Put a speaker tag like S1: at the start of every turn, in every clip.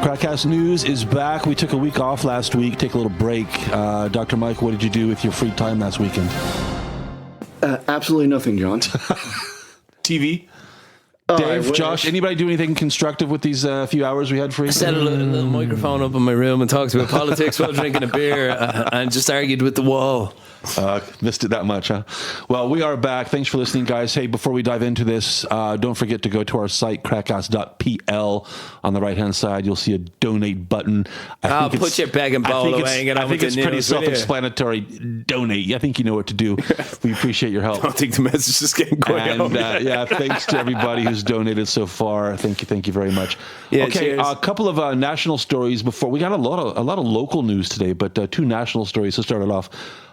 S1: KrakCast News is back. We took a week off last week, take a little break. Dr. Mike, what did you do with your free time last weekend?
S2: Absolutely nothing, John.
S1: TV? Dave, Josh, anybody do anything constructive with these few hours we had free?
S3: I set a little microphone up in my room and talked about politics while drinking a beer and just argued with the wall.
S1: Missed it that much, huh? Well, we are back. Thanks for listening, guys. Hey, before we dive into this, don't forget to go to our site, krakcast.pl. On the right-hand side, you'll see a donate button.
S3: Put your bag and bowl away and get on with the news.
S1: I think it's pretty self-explanatory. Donate. I think you know what to do. We appreciate your help.
S3: I think the message is getting quite home.
S1: Yeah, thanks to everybody who's donated so far. Thank you very much.
S3: Yeah,
S1: okay, a couple of national stories before. We got a lot of local news today, but two national stories to start it off.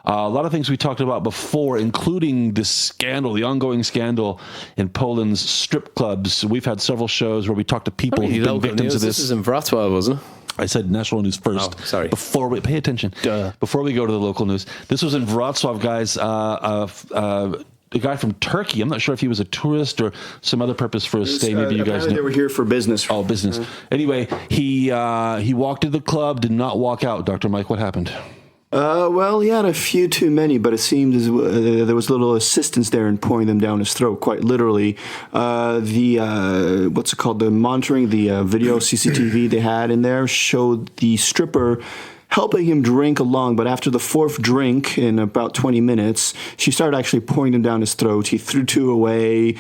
S1: A lot of things we talked about before, including this scandal, the ongoing scandal in Poland's strip clubs. We've had several shows where we talked to people who've been victims of this.
S3: This is in Wrocław, wasn't it?
S1: I said national news first.
S3: Oh, sorry.
S1: Before we pay attention.
S3: Duh.
S1: Before we go to the local news, this was in Wrocław, guys. A guy from Turkey. I'm not sure if he was a tourist or some other purpose for his stay. Maybe you guys know.
S2: They were here for business.
S1: Oh, business. Anyway, he walked to the club, did not walk out. Dr. Mike, what happened?
S2: Well, he had a few too many, but it seemed as there was little assistance there in pouring them down his throat, quite literally. What's it called? The monitoring, the video CCTV they had in there showed the stripper helping him drink along, but after the fourth drink, in about 20 minutes, she started actually pouring them down his throat. He threw two away.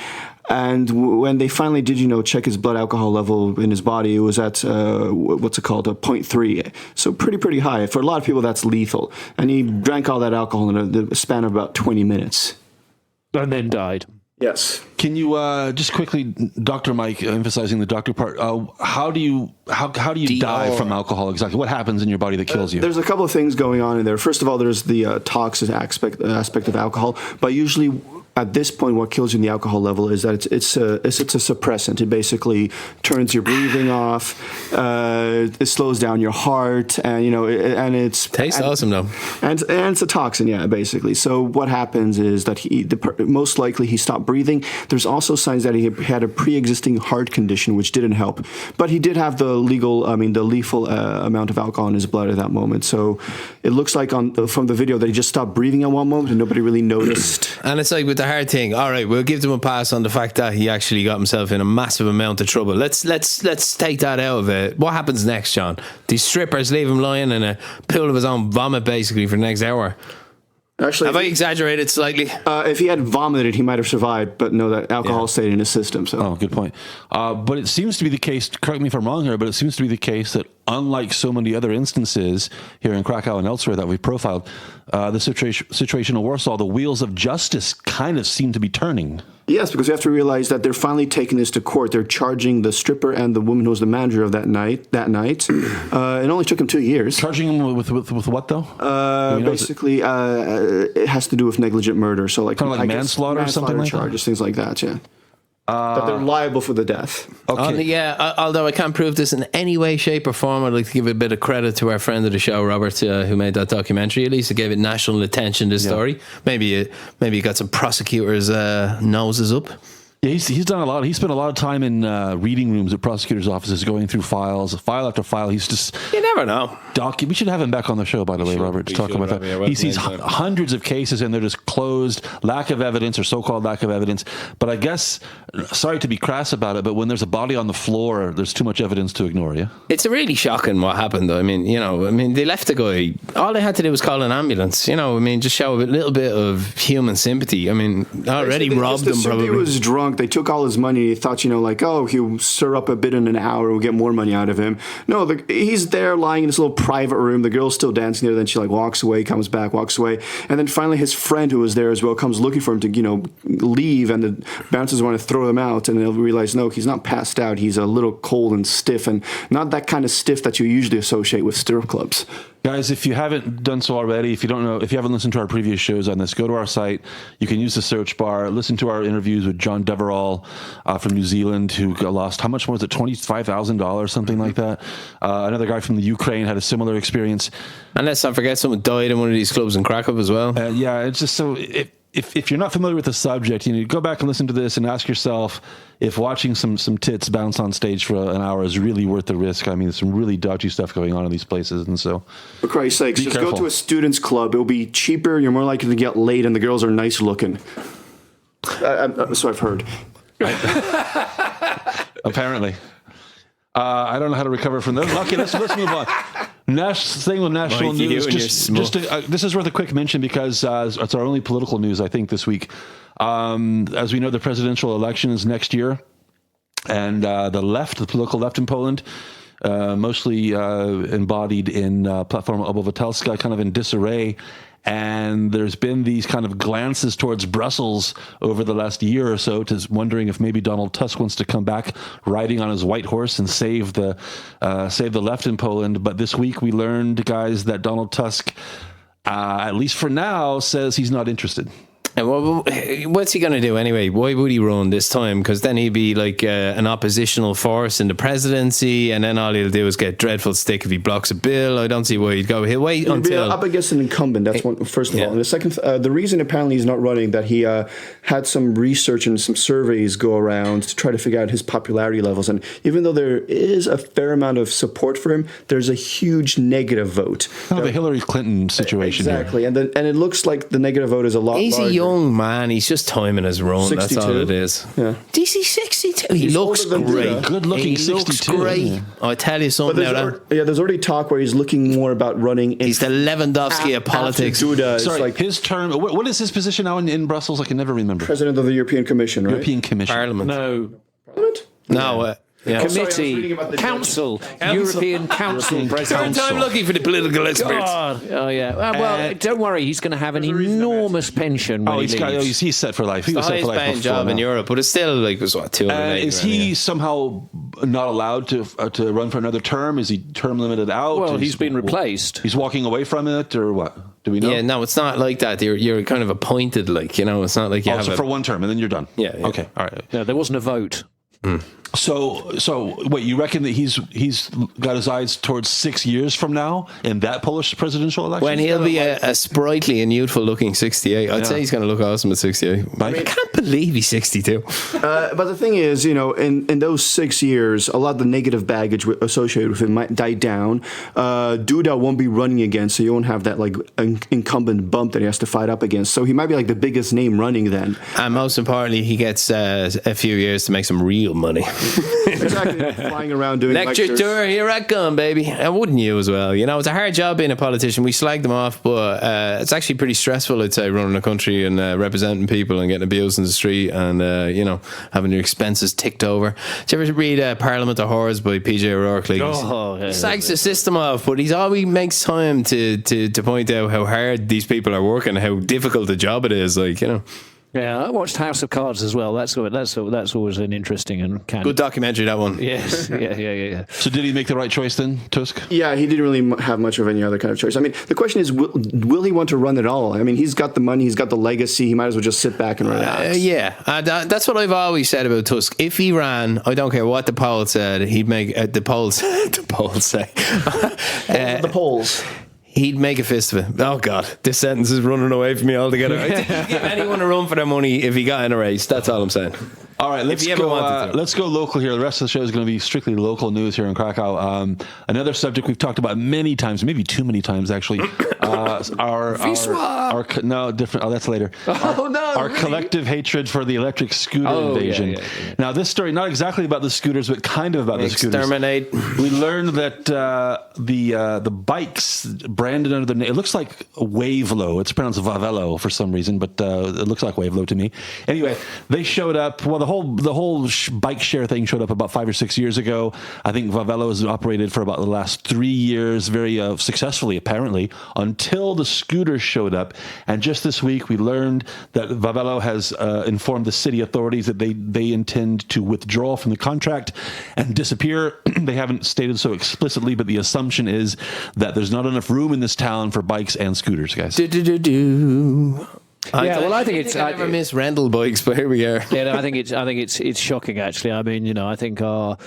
S2: And when they finally did, check his blood alcohol level in his body, it was at, a 0.3. So pretty high. For a lot of people, that's lethal. And he drank all that alcohol in a span of about 20 minutes.
S4: And then died.
S2: Yes.
S1: Can you just quickly, Dr. Mike, emphasizing the doctor part, how do you die from alcohol exactly? What happens in your body that kills you?
S2: There's a couple of things going on in there. First of all, there's the toxic aspect of alcohol, but usually at this point, what kills you in the alcohol level is that it's a suppressant. It basically turns your breathing off. It slows down your heart, and and it's
S3: tastes awesome though.
S2: And it's a toxin, yeah, basically. So what happens is that most likely he stopped breathing. There's also signs that he had a pre-existing heart condition, which didn't help. But he did have the lethal amount of alcohol in his blood at that moment. So it looks like from the video that he just stopped breathing at one moment, and nobody really noticed.
S3: And it's like with the hard thing. All right, we'll give them a pass on the fact that he actually got himself in a massive amount of trouble. Let's take that out of it. What happens next, John? These strippers leave him lying in a pool of his own vomit basically for the next hour.
S2: Actually,
S3: have I exaggerated slightly?
S2: If he had vomited, he might have survived, but no, that alcohol stayed in his system. So.
S1: Oh, good point. But it seems to be the case, correct me if I'm wrong here, but it seems to be the case that unlike so many other instances here in Krakow and elsewhere that we've profiled, the situation in Warsaw, the wheels of justice kind of seem to be turning.
S2: Yes, because you have to realize that they're finally taking this to court. They're charging the stripper and the woman who was the manager of that night. It only took him 2 years.
S1: Charging him with what, though?
S2: Basically, it has to do with negligent murder. So
S1: kind of like manslaughter or something like
S2: charges, things like that, yeah. But they're liable for the death.
S1: Okay.
S3: Although I can't prove this in any way, shape, or form, I'd like to give a bit of credit to our friend of the show, Robert, who made that documentary. At least it gave it national attention, this story. Maybe you got some prosecutors' noses up.
S1: Yeah, he's done a lot. He spent a lot of time in reading rooms at prosecutors' offices, going through file after file. He's just...
S3: You never know.
S1: We should have him back on the show, by the way, Robert, to talk about that. He sees hundreds of cases, and they're just closed, lack of evidence, or so-called lack of evidence. But I guess, sorry to be crass about it, but when there's a body on the floor, there's too much evidence to ignore, yeah?
S3: It's really shocking what happened, though. I mean, they left the guy. All they had to do was call an ambulance, just show a little bit of human sympathy. I mean, already robbed him, probably.
S2: He was drunk. They took all his money. He thought, he'll stir up a bit in an hour. We'll get more money out of him. No, he's there lying in this little private room. The girl's still dancing there. Then she walks away, comes back, walks away. And then finally his friend who was there as well comes looking for him to, leave. And the bouncers want to throw him out. And they'll realize, no, he's not passed out. He's a little cold and stiff, and not that kind of stiff that you usually associate with strip clubs.
S1: Guys, if you haven't done so already, if you haven't listened to our previous shows on this, go to our site. You can use the search bar. Listen to our interviews with John Deverall from New Zealand, who lost, how much was it, $25,000, something like that. Another guy from the Ukraine had a similar experience.
S3: And let's not forget, someone died in one of these clubs in Krakow as well.
S1: Yeah, it's just so... if you're not familiar with the subject, you go back and listen to this and ask yourself if watching some tits bounce on stage for an hour is really worth the risk. I mean, there's some really dodgy stuff going on in these places, and so
S2: for Christ's sakes, just
S1: careful.
S2: go to a students' club. It'll be cheaper. You're more likely to get laid, and the girls are nice looking. So I've heard.
S1: Apparently. I don't know how to recover from this. Okay, let's move on. Staying with national
S3: Mikey,
S1: news. This is worth a quick mention because it's our only political news, I think, this week. As we know, the presidential election is next year, and the political left in Poland, mostly embodied in platform Obywatelska, kind of in disarray. And there's been these kind of glances towards Brussels over the last year or so, to wondering if maybe Donald Tusk wants to come back riding on his white horse and save the left in Poland. But this week we learned, guys, that Donald Tusk, at least for now, says he's not interested.
S3: And what's he going to do anyway? Why would he run this time? Because then he'd be like an oppositional force in the presidency, and then all he'll do is get dreadful stick if he blocks a bill. I don't see why he'd go. He'll wait until
S2: up against an incumbent. That's one. First of all, and the second, the reason apparently he's not running, that he had some research and some surveys go around to try to figure out his popularity levels. And even though there is a fair amount of support for him, there's a huge negative vote.
S1: Kind of a Hillary Clinton situation.
S2: Exactly, and it looks like the negative vote is a lot.
S3: He's
S2: larger.
S3: a young man. He's just timing his run.
S2: 62?
S3: That's all it is.
S2: Yeah.
S3: DC 62. He looks
S2: older than
S3: great.
S2: Duda.
S1: Good looking
S3: He
S1: 62.
S3: looks great.
S1: Yeah.
S3: I tell you something now.
S2: There's already talk where he's looking more about running.
S3: He's the Lewandowski of politics.
S2: Duda is
S1: Sorry,
S2: like
S1: his term. What is his position now in Brussels? I can never remember.
S2: president of the European Commission, right?
S1: European Commission.
S3: Parliament.
S4: No.
S2: Parliament?
S3: No. Yeah.
S2: Sorry, I was reading
S4: Committee,
S2: about the
S4: council, European Council
S3: Third
S4: President.
S3: time looking for the political experts.
S4: God. Oh yeah. Well, don't worry. He's going to have an enormous pension when he leaves.
S1: He's set for life. He
S3: The
S1: was set
S3: highest
S1: for life
S3: paying
S1: before
S3: job in
S1: now.
S3: Europe, but it's still like was what 280.
S1: Is he somehow not allowed to run for another term? Is he term limited out?
S4: Well, he's been replaced.
S1: He's walking away from it, or what? Do we know?
S3: Yeah, no, it's not like that. You're kind of appointed, like it's not like you have
S1: So for one term, and then you're done.
S3: Yeah.
S1: Okay. All right.
S4: No, there wasn't a vote.
S1: So wait, you reckon that he's got his eyes towards 6 years from now in that Polish presidential election?
S3: when he'll be a sprightly and youthful looking 68. I'd say he's going to look awesome at 68. I can't believe he's 62.
S2: But the thing is, in those 6 years, a lot of the negative baggage associated with him might die down. Duda won't be running again, so you won't have that like incumbent bump that he has to fight up against. So he might be like the biggest name running then.
S3: And most importantly, he gets a few years to make some real money.
S2: Exactly, flying around doing
S3: Lecture
S2: lectures.
S3: tour, here I come, baby. And wouldn't you as well? It's a hard job being a politician. We slagged them off, but it's actually pretty stressful, I'd say, running a country and representing people and getting abused in the street and, having your expenses ticked over. Did you ever read Parliament of Whores by PJ O'Rourke? He slags the system off, but he always makes time to point out how hard these people are working, how difficult the job it is,
S4: Yeah, I watched House of Cards as well. That's always an interesting and
S3: Good documentary, that one.
S4: Yes, yeah.
S1: So did he make the right choice then, Tusk?
S2: Yeah, he didn't really have much of any other kind of choice. I mean, the question is, will he want to run at all? I mean, he's got the money, he's got the legacy. He might as well just sit back and relax.
S3: That's what I've always said about Tusk. If he ran, I don't care what the poll said, he'd make the polls. The polls say
S2: The polls.
S3: he'd make a fist of it. Oh God, this sentence is running away from me altogether. I think he'd give anyone a run for their money if he got in a race. That's all I'm saying.
S1: All right, let's
S3: you ever wanted to.
S1: let's go local here. The rest of the show is going to be strictly local news here in Krakow. Another subject we've talked about many times, maybe too many times actually. No, different. Oh, that's later. Our collective hatred for the electric scooter invasion.
S4: Yeah.
S1: Now, this story not exactly about the scooters, but kind of about the scooters.
S3: Exterminate.
S1: We learned that the bikes branded under the name, it looks like Wavelo. It's pronounced Vavelo for some reason, but it looks like Wavelo to me. Anyway, they showed up. Well, the whole bike share thing showed up about 5 or 6 years ago. I think Vavelo has operated for about the last 3 years, very successfully apparently, until the scooters showed up. And just this week, we learned that Vavelo has informed the city authorities that they intend to withdraw from the contract and disappear. They haven't stated so explicitly, but the assumption is that there's not enough room in this town for bikes and scooters, guys.
S4: I think it's.
S3: I never miss rental bikes, but here we are.
S4: Yeah, no, I think it's shocking. Actually, I mean, I think our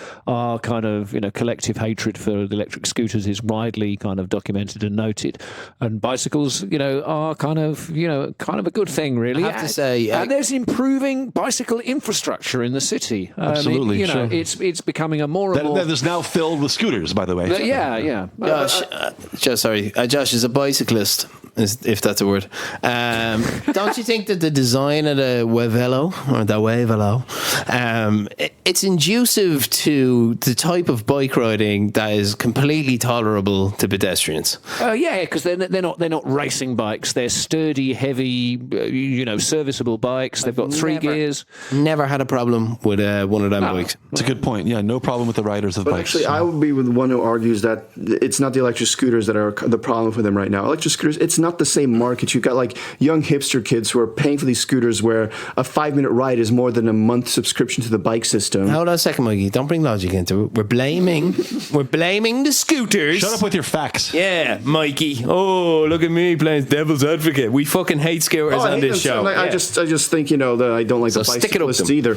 S4: kind of collective hatred for the electric scooters is widely kind of documented and noted, and bicycles, are kind of a good thing, really.
S3: I have to say,
S4: and there's improving bicycle infrastructure in the city.
S1: Absolutely, sure.
S4: It's becoming a more and more.
S1: That is now filled with scooters, by the way.
S4: Yeah.
S3: Josh is a bicyclist, if that's a word. Don't you think that the design of the Wevelo, or the Wevelo, it's inducive to the type of bike riding that is completely tolerable to pedestrians?
S4: Because they're not racing bikes. They're sturdy, heavy, serviceable bikes. They've got three gears.
S3: Never had a problem with one of them bikes.
S1: That's a good point. Yeah, no problem with the riders of
S2: But
S1: bikes.
S2: actually, I would be with one who argues that it's not the electric scooters that are the problem for them right now. Electric scooters, it's not the same market. You've got like young hipster kids who are paying for these scooters where a 5-minute ride is more than a month subscription to the bike system.
S3: Hold on a second, Mikey. Don't bring logic into it. We're blaming the scooters.
S1: Shut up with your facts.
S3: Yeah, Mikey. Oh, look at me playing devil's advocate. We fucking hate scooters on this show.
S2: I just think that I don't like the
S3: stick it up
S2: bicyclists
S3: them.
S2: either.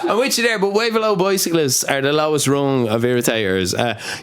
S3: I'm with you there, but Wavelo bicyclists are the lowest rung of irritators.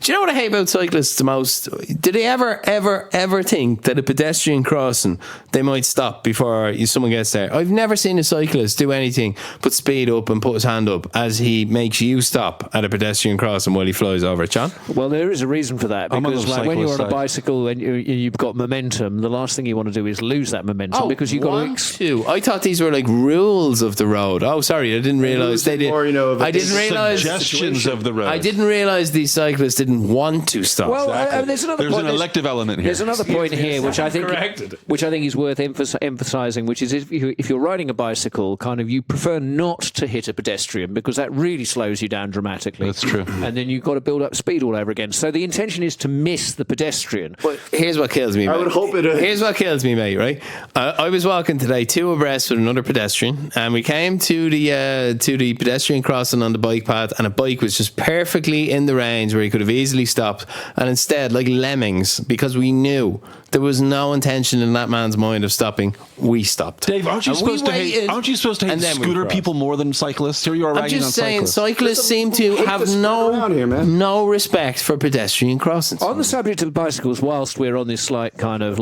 S3: Do you know what I hate about cyclists the most? Do they ever think that a pedestrian crossing they might stop before someone gets there? I've never seen a cyclist do anything but speed up and put his hand up as he makes you stop at a pedestrian crossing while he flies over it, John.
S4: Well, there is a reason for that, because when you're on a
S1: side.
S4: bicycle and you've got momentum, the last thing you want to do is lose that momentum, because you've got to.
S3: I thought these were like rules of the road. Oh, sorry, I didn't realise they did.
S2: I
S3: didn't realise
S1: Suggestions of the road.
S3: I didn't realise these cyclists didn't want to stop.
S4: Well, there's another
S1: There's
S4: point.
S1: an elective element here.
S4: There's another point here which I think is worth emphasising, which is if you're riding a bicycle, kind of you prefer not to hit a pedestrian, because that really slows you down dramatically.
S1: That's true.
S4: And then you've got to build up speed all over again. So the intention is to miss the pedestrian.
S3: But here's what kills me, mate.
S2: I would hope it is.
S3: Here's what kills me, mate, right? I was walking today two abreast with another pedestrian, and we came to the pedestrian crossing on the bike path, and a bike was just perfectly in the range where he could have easily stopped, and instead, like lemmings, because we knew there was no intention in that man's mind of stopping, we stopped.
S1: Dave, aren't you
S3: And
S1: supposed
S3: we
S1: to hate
S3: waited,
S1: scooter
S3: and then we
S1: people
S3: crossed.
S1: more than cyclists? Here you are
S3: I'm
S1: ragging on
S3: just saying,
S1: cyclists.
S3: cyclists seem to
S2: hate
S3: have
S2: to spread around here, man.
S3: no respect for pedestrian crossings.
S4: On the subject of bicycles, whilst we're on this slight kind of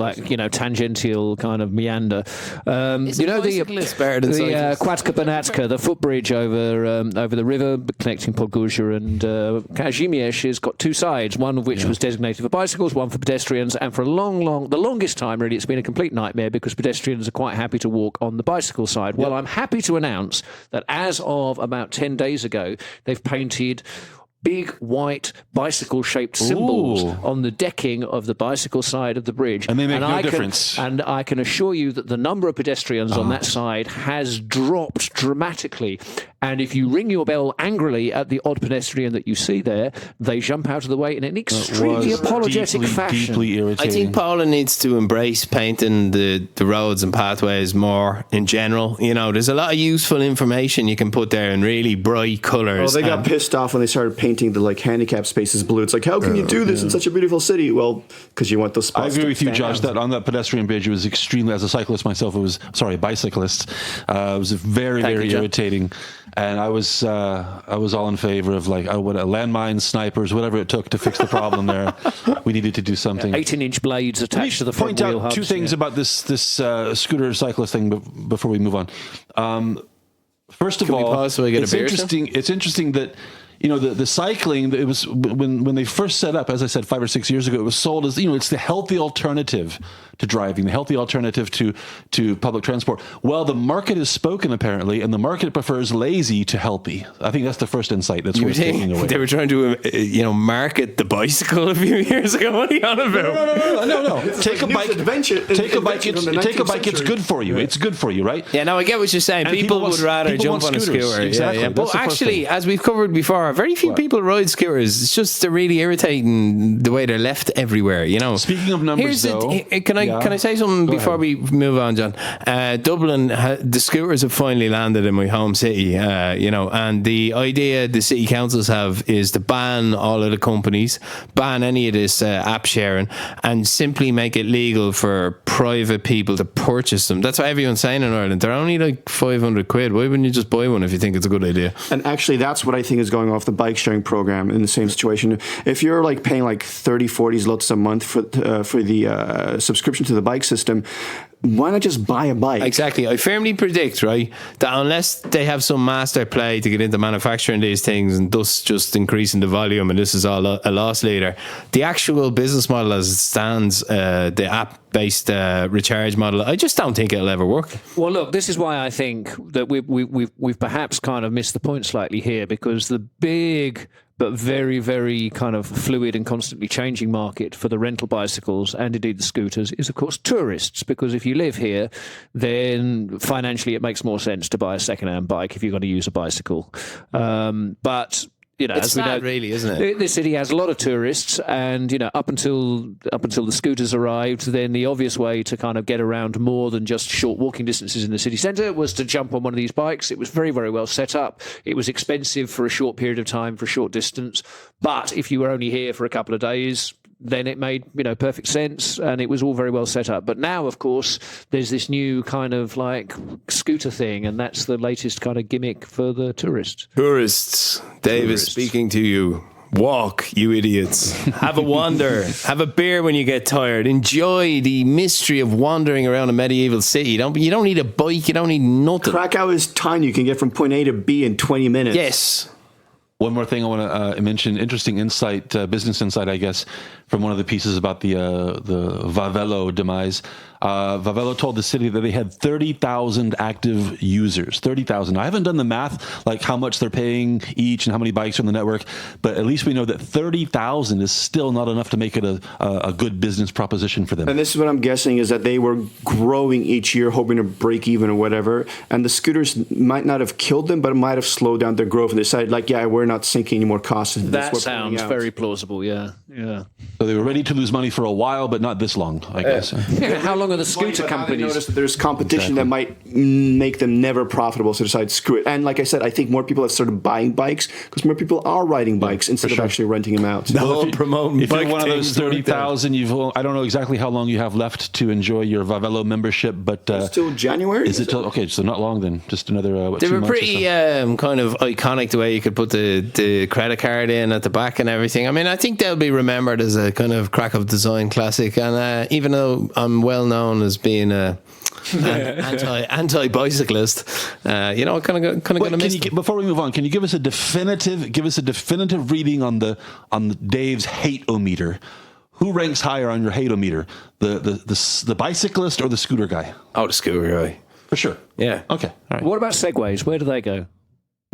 S4: tangential kind of meander,
S3: bicyclists better than
S4: the
S3: cyclists?
S4: Kładka Banatka, the footbridge over the river connecting Podgórze and Kazimierz, has got two sides, one of which was designated for bicycles, one for pedestrians, and for the longest time, really, it's been a complete nightmare because pedestrians are quite happy to walk on the bicycle side. Well, I'm happy to announce that as of about 10 days ago, they've painted big white bicycle-shaped symbols on the decking of the bicycle side of the bridge.
S1: And they make no difference.
S4: And I can assure you that the number of pedestrians on that side has dropped dramatically. And if you ring your bell angrily at the odd pedestrian that you see there, they jump out of the way in an extremely apologetic fashion.
S1: Deeply irritating.
S3: I think Poland needs to embrace painting the roads and pathways more in general. There's a lot of useful information you can put there in really bright colours.
S2: Well, they got pissed off when they started painting the handicap spaces blue. It's like, how can you do this in such a beautiful city? Well, because you want those
S1: I
S2: spots.
S1: agree
S2: to
S1: with you,
S2: stand
S1: Josh,
S2: out.
S1: that on that pedestrian bridge, it was extremely, as a cyclist myself, a bicyclist, it was very, very irritating. And I was all in favor of landmines, snipers, whatever it took to fix the problem there. We needed to do something.
S4: 18-inch blades attached to the front
S1: point
S4: wheel
S1: out
S4: hubs.
S1: two things about this scooter cyclist thing before we move on. First of
S3: Can we
S1: all,
S3: pause so I get a
S1: it's
S3: beer,
S1: interesting. It's interesting that the cycling. It was when they first set up, as I said, 5 or 6 years ago. It was sold as it's the healthy alternative to driving, the healthy alternative to public transport. Well, the market has spoken apparently, and the market prefers lazy to healthy. I think that's the first insight that's worth taking away.
S3: They were trying to market the bicycle a few years ago. What are you on about?
S1: No. Take a bike.
S2: Adventure.
S1: Take a bike.
S2: Invention from the
S1: Take a
S2: 19th
S1: bike. It's
S2: century.
S1: good for you. It's good for you, right?
S3: Yeah, no, I get what you're saying.
S1: And
S3: people
S1: people
S3: would
S1: want-
S3: rather
S1: people
S3: jump
S1: want
S3: on a
S1: scooters.
S3: scooter.
S1: Exactly.
S3: Yeah.
S1: That's
S3: But
S1: the first
S3: actually,
S1: thing.
S3: as we've covered before, are. Very few people ride scooters. It's just they're really irritating the way they're left everywhere. You know.
S1: Speaking of numbers,
S3: can I say something before we move on, John? Dublin, the scooters have finally landed in my home city. You know, and the idea the city councils have is to ban all of the companies, ban any of this app sharing, and simply make it legal for private people to purchase them. That's what everyone's saying in Ireland. They're only like 500 quid. Why wouldn't you just buy one if you think it's a good idea?
S2: And actually, that's what I think is going off the bike sharing program in the same situation. If you're like paying like 30, 40 zlotys a month for the subscription to the bike system, why not just buy a bike?
S3: Exactly. I firmly predict, right, that unless they have some master play to get into manufacturing these things and thus just increasing the volume, and this is all a loss leader, the actual business model as it stands, the app-based recharge model, I just don't think it'll ever work.
S4: Well, look, this is why I think that we've perhaps kind of missed the point slightly here, because the big but very, very kind of fluid and constantly changing market for the rental bicycles and indeed the scooters is, of course, tourists. Because if you live here, then financially it makes more sense to buy a second-hand bike if you're going to use a bicycle. But you know,
S3: it's
S4: as we
S3: sad,
S4: know,
S3: really, isn't it?
S4: The city has a lot of tourists, and you know, up until the scooters arrived, then the obvious way to kind of get around more than just short walking distances in the city centre was to jump on one of these bikes. It was very, very well set up. It was expensive for a short period of time, for a short distance, but if you were only here for a couple of days, then it made, you know, perfect sense, and it was all very well set up. But now, of course, there's this new kind of like scooter thing, and that's the latest kind of gimmick for the tourists.
S3: Tourists, Dave is speaking to you. Walk, you idiots. Have a wander. Have a beer when you get tired. Enjoy the mystery of wandering around a medieval city. You don't need a bike. You don't need nothing.
S2: Krakow is tiny. You can get from point A to B in 20 minutes.
S3: Yes.
S1: One more thing I want to mention, interesting insight, business insight, I guess, from one of the pieces about the Wawelo demise. Wawelo told the city that they had 30,000 active users. 30,000. I haven't done the math, like how much they're paying each and how many bikes are on the network, but at least we know that 30,000 is still not enough to make it a good business proposition for them.
S2: And this is what I'm guessing is that they were growing each year, hoping to break even or whatever. And the scooters might not have killed them, but it might have slowed down their growth. And they decided, like, yeah, we're not sinking any more costs into this.
S4: That sounds very plausible, yeah.
S1: So they were ready to lose money for a while, but not this long, I guess.
S4: Yeah, how long are the scooter companies?
S2: Notice that there's competition that might make them never profitable, so decide screw it. And like I said, I think more people have started buying bikes because more people are riding bikes instead of actually renting them out.
S3: Promoting
S1: if you're one of those 30,000, I don't know exactly how long you have left to enjoy your Wawelo membership, but
S2: still January.
S1: Is it till, okay? So not long then, just another.
S3: They
S1: 2
S3: were
S1: months
S3: pretty kind of iconic the way you could put the credit card in at the back and everything. I mean, I think they'll be remembered as a kind of Krakow design classic. And even though I'm well known as being an anti-bicyclist, kind of going to miss them.
S1: Before we move on, can you give us a definitive reading on the Dave's hate-o-meter? Who ranks higher on your hate-o-meter, the bicyclist or the scooter guy?
S3: Oh, the scooter guy.
S1: For sure.
S3: Yeah.
S1: Okay. All right.
S4: What about segways? Where do they go?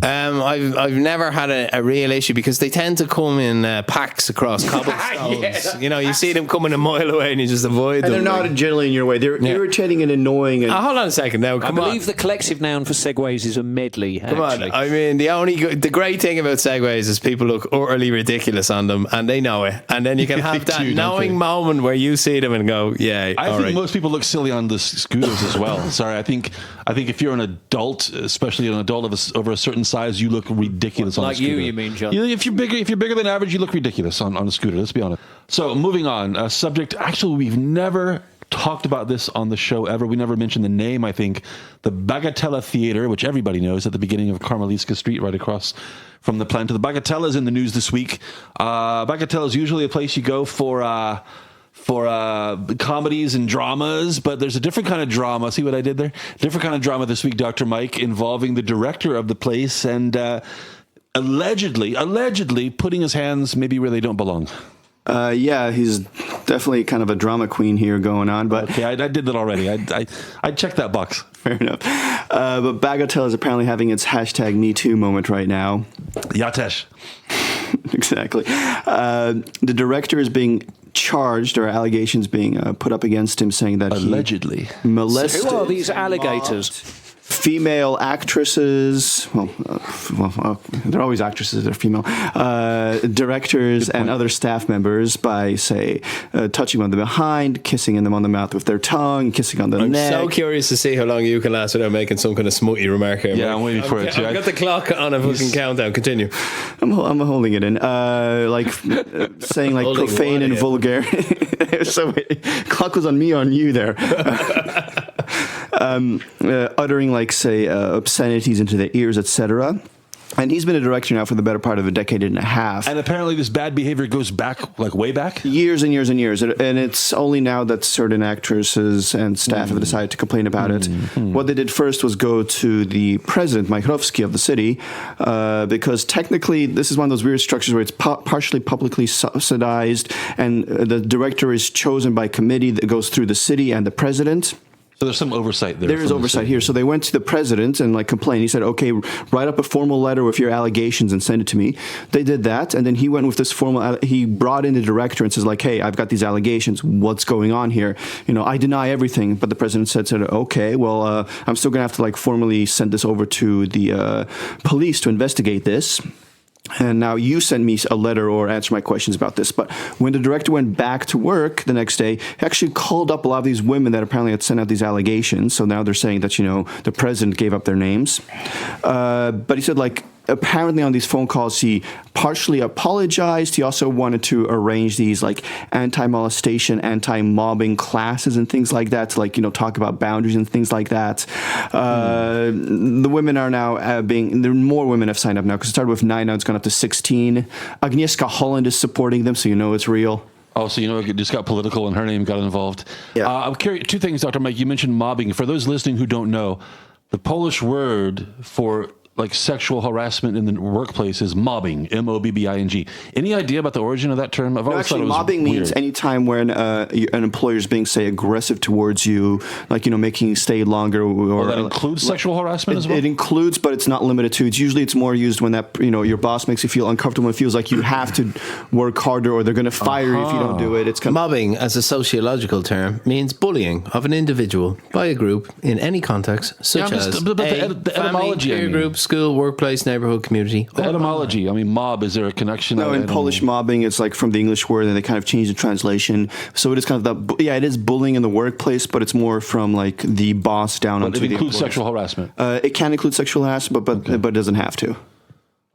S3: I've never had a real issue because they tend to come in packs across cobblestones.
S4: Yeah.
S3: You know, you see them coming a mile away and you just avoid them.
S2: And they're not generally in your way. They're irritating and annoying. And
S3: hold on a second now. Come
S4: I
S3: on.
S4: believe the collective noun for segways is a medley.
S3: Come on. I mean, the great thing about segways is people look utterly ridiculous on them and they know it. And then you can have that knowing moment where you see them and go, yeah,
S1: I think most people look silly on the scooters as well. Sorry, I think if you're an adult, especially an adult over a certain size, you look ridiculous on a scooter.
S4: Like you mean, John?
S1: If you're bigger than average, you look ridiculous on a scooter. Let's be honest. So moving on, a subject. Actually, we've never talked about this on the show ever. We never mentioned the name. I think the Bagatela Theater, which everybody knows, at the beginning of Karmelitska Street, right across from the plant. The Bagatelle is in the news this week. Bagatelle is usually a place you go for comedies and dramas, but there's a different kind of drama. See what I did there? Different kind of drama this week, Dr. Mike, involving the director of the place and allegedly putting his hands maybe where they don't belong.
S2: Yeah, he's definitely kind of a drama queen here going on. But
S1: okay, I did that already. I checked that box.
S2: Fair enough. But Bagatelle is apparently having its hashtag Me Too moment right now.
S1: Yatesh.
S2: Exactly. The director is being charged, or allegations being put up against him, saying that
S1: allegedly
S2: he molested.
S4: Who are these alligators?
S2: female actresses, they're always actresses, they're female, directors and other staff members by, say, touching them on the behind, kissing them on the mouth with their tongue, kissing on the neck.
S3: I'm so curious to see how long you can last without making some kind of smutty remark here.
S1: Yeah, I'm waiting for it too.
S3: I've got the clock on a fucking countdown. Continue.
S2: I'm holding it in, saying like
S3: Holding
S2: profane
S3: what
S2: and
S3: in?
S2: vulgar. So clock was on me or on you there. Uttering like, say, obscenities into their ears, etc. And he's been a director now for the better part of a decade and a half.
S1: And apparently this bad behavior goes back, like way back?
S2: Years and years and years. And it's only now that certain actresses and staff have decided to complain about it. What they did first was go to the president, Majchrowski, of the city, because technically this is one of those weird structures where it's partially publicly subsidized, and the director is chosen by committee that goes through the city and the president.
S1: So there's some oversight there.
S2: There is oversight here. So they went to the president and like complained. He said, okay, write up a formal letter with your allegations and send it to me. They did that. And then he went with this formal, he brought in the director and says like, hey, I've got these allegations. What's going on here? I deny everything. But the president said okay, well, I'm still going to have to like formally send this over to the police to investigate this. And now you send me a letter or answer my questions about this. But when the director went back to work the next day, he actually called up a lot of these women that apparently had sent out these allegations. So now they're saying that, the president gave up their names. But he said, like, apparently on these phone calls, he partially apologized. He also wanted to arrange these like anti-molestation, anti-mobbing classes and things like that to like, talk about boundaries and things like that. The women are now more women have signed up now because it started with 9, now it's gone up to 16. Agnieszka Holland is supporting them, so it's real.
S1: Oh, so it just got political and her name got involved.
S2: Yeah.
S1: I'm curious, two things, Dr. Mike. You mentioned mobbing. For those listening who don't know, the Polish word for like sexual harassment in the workplace is mobbing, mobbing. Any idea about the origin of that term? I've always thought it was
S2: mobbing
S1: weird.
S2: means any time when an employer is being, say, aggressive towards you, like, making you stay longer. Or
S1: that includes sexual harassment as well?
S2: It includes, but it's not limited to. It's more used when that, your boss makes you feel uncomfortable and feels like you have to work harder or they're going to fire you if you don't do it. It's
S3: Mobbing, as a sociological term, means bullying of an individual by a group in any context, such as
S1: the
S3: family,
S1: etymology,
S3: peer group, school, workplace, neighborhood, community.
S1: The etymology. Mob, is there a connection?
S2: No, in Polish, mobbing, it's like from the English word, and they kind of changed the translation. So it is kind of it is bullying in the workplace, but it's more from like the boss down onto the employees. It includes
S1: sexual harassment.
S2: It can include sexual harassment, but it doesn't have to.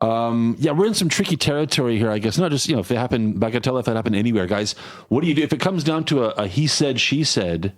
S1: We're in some tricky territory here, I guess. Not just, if it happened, Bagatelle, if it happened anywhere, guys. What do you do if it comes down to a he said, she said,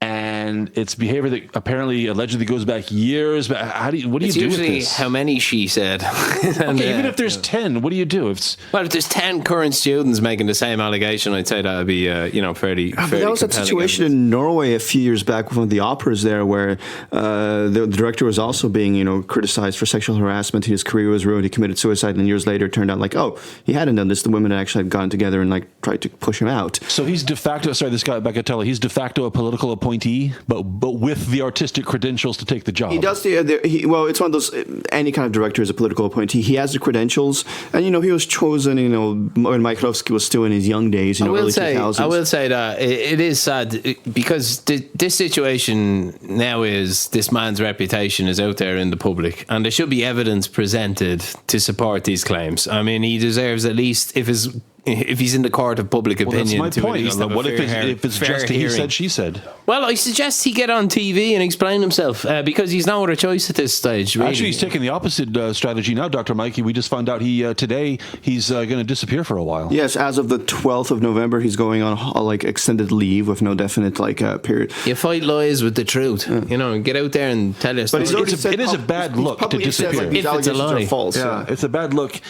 S1: and it's behavior that apparently allegedly goes back years? But what do you do with this?
S3: How many she said.
S1: Even if there's 10, what do you do? If
S3: there's 10 current students making the same allegation, I'd say that would be fairly.
S2: That was that situation in Norway a few years back with one of the operas there, where the director was also being criticized for sexual harassment. His career was ruined. He committed suicide, and years later it turned out like, he hadn't done this. The women actually had gotten together and like tried to push him out.
S1: So he's de facto. Sorry, this guy Bagatelle. He's de facto a political appointee, but with the artistic credentials to take the job.
S2: He does it's one of those. Any kind of director is a political appointee. He has the credentials, and he was chosen. When Majchrowski was still in his young days. Early 2000s.
S3: I will say that it is sad because this situation now is this man's reputation is out there in the public, and there should be evidence presented to support these claims. He deserves at least if he's in the court of public opinion.
S1: That's my point. What if it's just a he said, she said?
S3: Well, I suggest he get on TV and explain himself because he's no other choice at this stage. Really.
S1: Actually, he's taking the opposite strategy now, Dr. Mikey. We just found out today he's going to disappear for a while.
S2: Yes, as of the 12th of November, he's going on like extended leave with no definite period.
S3: You fight lies with the truth. Get out there and tell us.
S1: But it is a bad look to disappear.
S2: If it's a lie. False.
S1: Yeah, it's a bad look.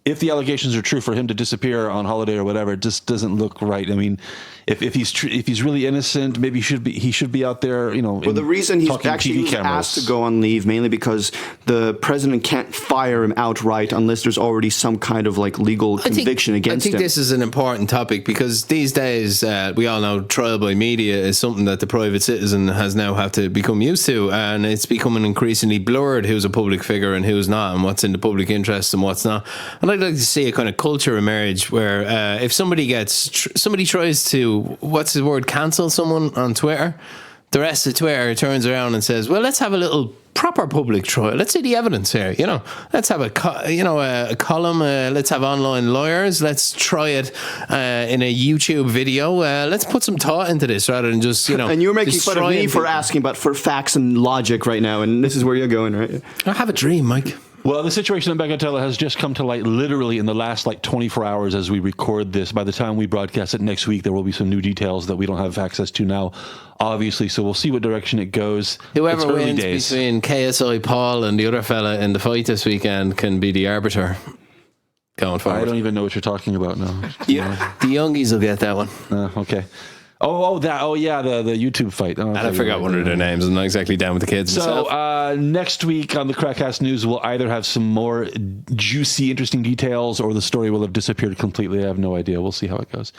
S1: If the allegations are true, for him to disappear on holiday or whatever, it just doesn't look right. If he's really innocent, maybe he should be out there.
S2: Well, the reason he's actually asked to go on leave mainly because the president can't fire him outright unless there's already some kind of like legal conviction against him.
S3: I think this is an important topic because these days we all know trial by media is something that the private citizen has now had to become used to, and it's becoming increasingly blurred who's a public figure and who's not, and what's in the public interest and what's not. And I'd like to see a kind of culture emerge where if somebody tries to, what's the word, cancel someone on Twitter, the rest of Twitter turns around and says, well, let's have a little proper public trial. Let's see the evidence here. Let's have a column. Let's have online lawyers. Let's try it in a YouTube video. Let's put some thought into this rather than just
S2: And you're making fun of me for asking, but for facts and logic right now, and this is where you're going, right?
S3: I have a dream, Mike.
S1: Well, the situation in Bagatelle has just come to light literally in the last 24 hours as we record this. By the time we broadcast it next week, there will be some new details that we don't have access to now, obviously. So we'll see what direction it goes.
S3: Whoever wins between KSI Paul and the other fella in the fight this weekend can be the arbiter going forward.
S1: I don't even know what you're talking about now.
S3: Yeah, the youngies will get that one.
S1: Okay. The YouTube fight.
S3: And I forgot one of their names. I'm not exactly down with the kids.
S1: So next week on the KrakCast News, we'll either have some more juicy, interesting details, or the story will have disappeared completely. I have no idea. We'll see how it goes.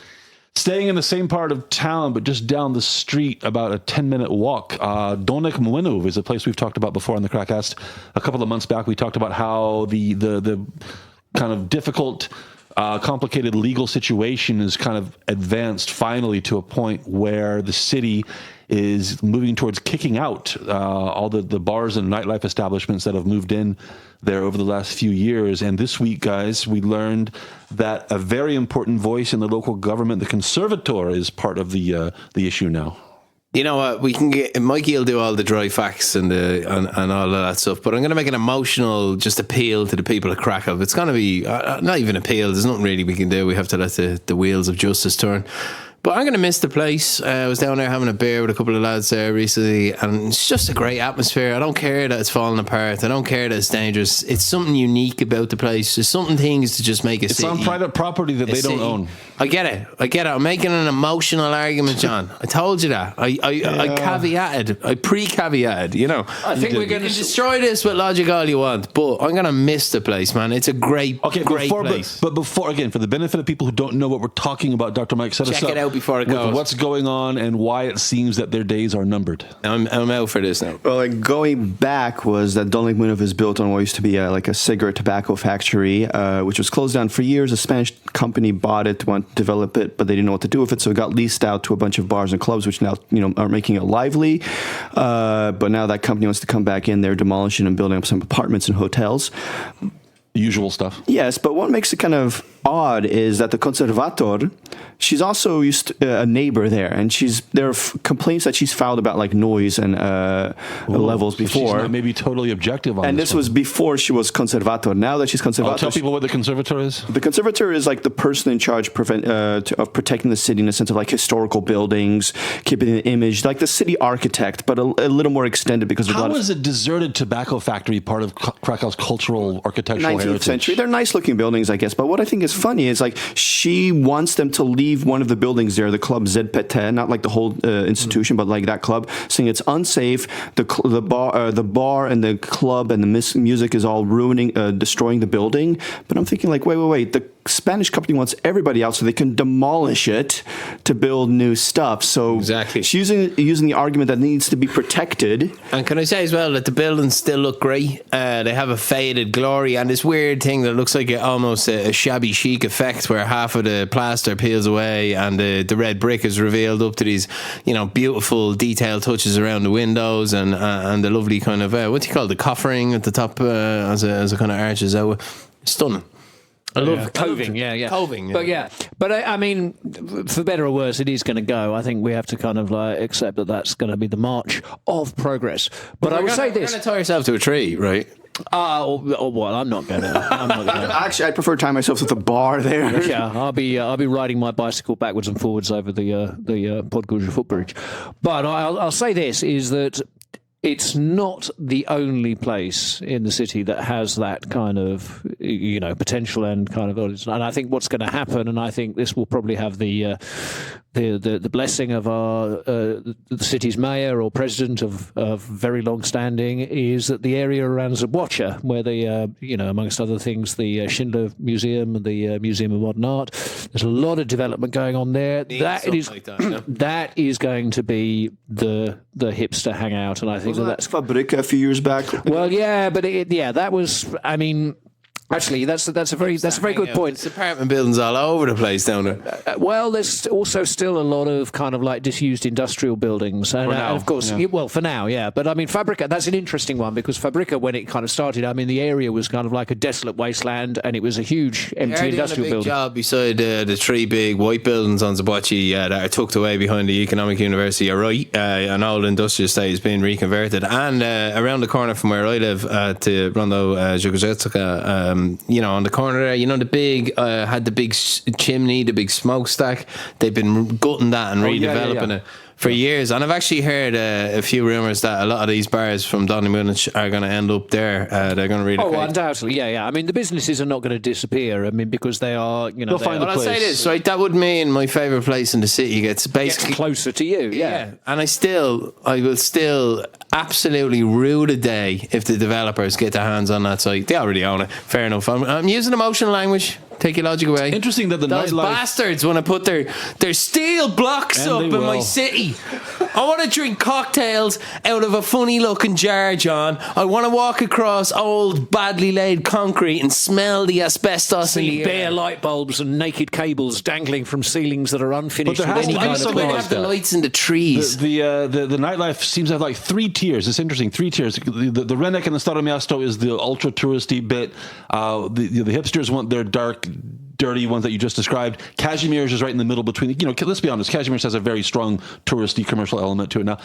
S1: Staying in the same part of town, but just down the street, about a 10-minute walk, Dolnych Młynów is a place we've talked about before on the KrakCast. A couple of months back, we talked about how the kind of difficult, complicated legal situation is kind of advanced finally to a point where the city is moving towards kicking out all the bars and nightlife establishments that have moved in there over the last few years. And this week, guys, we learned that a very important voice in the local government, the conservator, is part of the issue now.
S3: You know what? We can get Mikey will do all the dry facts and all of that stuff, but I'm going to make an emotional just appeal to the people of Krakow. It's going to be not even appeal. There's nothing really we can do. We have to let the wheels of justice turn. But I'm going to miss the place. I was down there having a beer with a couple of lads there recently, and it's just a great atmosphere. I don't care that it's falling apart. I don't care that it's dangerous. It's something unique about the place. There's something things to just make a city.
S1: It's on private property that they don't own.
S3: I get it. I'm making an emotional argument, John. I told you that. I caveated. I pre-caveated,
S4: I think we're going to
S3: destroy this with logic all you want, but I'm going to miss the place, man. It's a great place.
S1: But before, again, for the benefit of people who don't know what we're talking about, Dr. Mike, set us up.
S3: Check it out before it goes.
S1: What's going on and why it seems that their days are numbered.
S3: I'm out for this now.
S2: Well, going back was that Dolnych Młynów is built on what used to be a cigarette tobacco factory, which was closed down for years. A Spanish company bought it, wanted to develop it, but they didn't know what to do with it, so it got leased out to a bunch of bars and clubs, which now are making it lively. But now that company wants to come back in. They're demolishing and building up some apartments and hotels.
S1: Usual stuff.
S2: Yes, but what makes it kind of odd is that the conservator, she's also a neighbor there, and there are complaints that she's filed about noise and levels before.
S1: She's not maybe totally objective on this.
S2: And this was before she was conservator. Now that she's conservator,
S1: tell people what the conservator is.
S2: The conservator is the person in charge of protecting the city in the sense of historical buildings, keeping the image, like the city architect, but a little more extended because
S1: how is a deserted tobacco factory part of Krakow's cultural architectural
S2: 19th
S1: heritage?
S2: Century. They're nice looking buildings, I guess. But what I think is funny is she wants them to leave one of the buildings there, the club ZPT, not the whole institution, but that club, saying it's unsafe. The bar and the club and the music is all destroying the building. But I'm thinking wait. The Spanish company wants everybody out so they can demolish it to build new stuff. So
S3: exactly.
S2: She's using the argument that it needs to be protected.
S3: And can I say as well that the buildings still look great? They have a faded glory and this weird thing that looks like almost a shabby chic effect where half of the plaster peels away and the red brick is revealed up to these beautiful detailed touches around the windows and the lovely kind of what do you call it, the coffering at the top as a kind of arches out. Stunning. I love
S4: coving, yeah.
S3: Coving,
S4: yeah. But I mean, for better or worse, it is going to go. I think we have to kind of accept that that's going to be the march of progress. But I will say this:
S3: you're going to tie yourself to a tree, right?
S4: Well, I'm not going to.
S2: Actually, I prefer tying myself to the bar there.
S4: Yeah, I'll be riding my bicycle backwards and forwards over the Podgórze footbridge. But I'll say this is that it's not the only place in the city that has that kind of, potential and kind of, and I think what's going to happen, and I think this will probably have the blessing of the city's mayor or president of very long standing, is that the area around Zabwocza, where amongst other things, the Schindler Museum and the Museum of Modern Art, there's a lot of development going on there. That is going to be the hipster hangout, and I think that's
S2: Fabrica a few years back.
S4: Well, yeah, but that was, I mean, Actually, that's a very good point.
S3: There's apartment buildings all over the place down there.
S4: Well, there's also still a lot of kind of like disused industrial buildings, and of course, for now, yeah. But I mean, Fabrica, that's an interesting one because Fabrica, when it kind of started, I mean, the area was kind of like a desolate wasteland, and it was a huge empty industrial building.
S3: Job beside the three big white buildings on Zabachi that are tucked away behind the Economic University. You're right, an old industrial estate is being reconverted, and around the corner from where I live, to Rondo Żugarzecka, on the corner there, the big had the big chimney, the big smokestack. They've been gutting that and redeveloping it for years. And I've actually heard a few rumours that a lot of these bars from Dolnych Młynów are going to end up there. They're going to relocate.
S4: Oh, undoubtedly, yeah. I mean, the businesses are not going to disappear. I mean, because they are,
S1: they'll find a place.
S3: I'll say this, right? That would mean my favourite place in the city gets basically
S4: closer to you. Yeah.
S3: And I will still absolutely rue the day if the developers get their hands on that site. They already own it. Fair enough. I'm using emotional language. Take your logic away.
S1: Interesting that
S3: those bastards want to put their steel blocks up in my city. I want to drink cocktails out of a funny looking jar, John. I want to walk across old badly laid concrete and smell the asbestos in the air.
S4: Bare light bulbs and naked cables dangling from ceilings that are unfinished.
S1: But there has to be
S3: something. Have the lights in the trees.
S1: The nightlife seems to have like 3 tiers. It's interesting, 3 tiers. The Rynek and the Stare Miasto is the ultra touristy bit. The hipsters want their dark, dirty ones that you just described. Kazimierz is right in the middle between. Let's be honest. Kazimierz has a very strong touristy commercial element to it now.